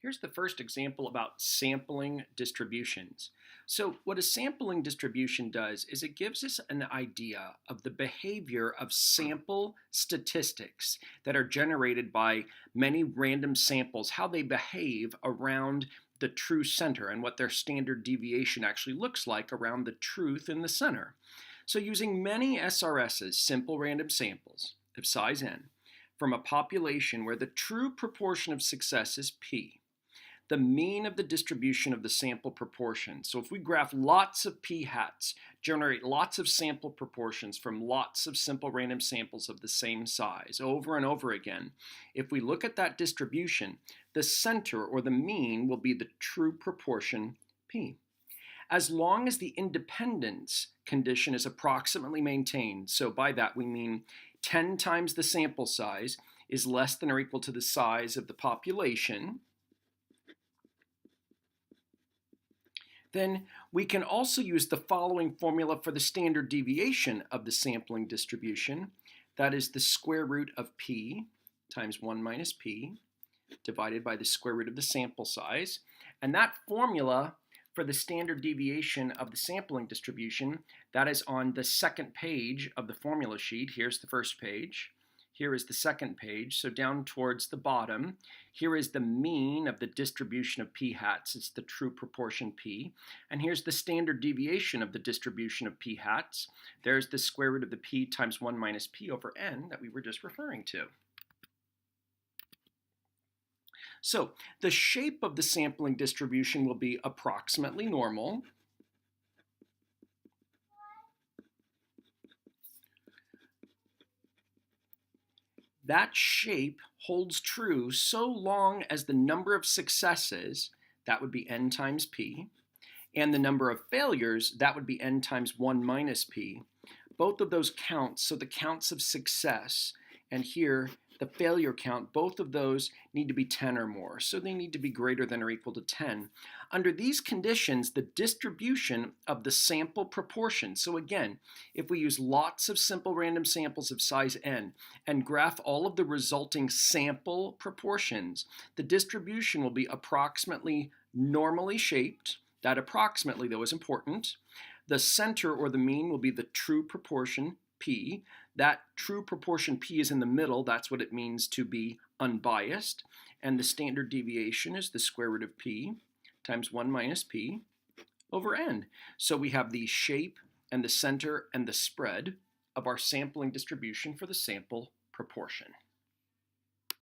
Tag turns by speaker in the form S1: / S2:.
S1: Here's the first example about sampling distributions. So what a sampling distribution does is it gives us an idea of the behavior of sample statistics that are generated by many random samples, how they behave around the true center and what their standard deviation actually looks like around the truth in the center. So using many SRSs, simple random samples of size n, from a population where the true proportion of success is p, the mean of the distribution of the sample proportion. So if we graph lots of p-hats, generate lots of sample proportions from lots of simple random samples of the same size over and over again, if we look at that distribution, the center or the mean will be the true proportion p. As long as the independence condition is approximately maintained, so by that we mean 10 times the sample size is less than or equal to the size of the population, then we can also use the following formula for the standard deviation of the sampling distribution. That is the square root of p times 1 minus p divided by the square root of the sample size. And that formula for the standard deviation of the sampling distribution, that is on the second page of the formula sheet. Here's the first page. Here is the second page, so down towards the bottom. Here is the mean of the distribution of p-hats. It's the true proportion p. And here's the standard deviation of the distribution of p-hats. There's the square root of the p times 1 minus p over n that we were just referring to. So the shape of the sampling distribution will be approximately normal. That shape holds true so long as the number of successes, that would be n times p, and the number of failures, that would be n times 1 minus p. Both of those counts, so the counts of success, and here the failure count, both of those need to be 10 or more, so they need to be greater than or equal to 10. Under these conditions, the distribution of the sample proportion, so again, if we use lots of simple random samples of size n and graph all of the resulting sample proportions, the distribution will be approximately normally shaped. That approximately, though, is important. The center or the mean will be the true proportion p. That true proportion p is in the middle. That's what it means to be unbiased. And the standard deviation is the square root of p times 1 minus p over n. So we have the shape and the center and the spread of our sampling distribution for the sample proportion.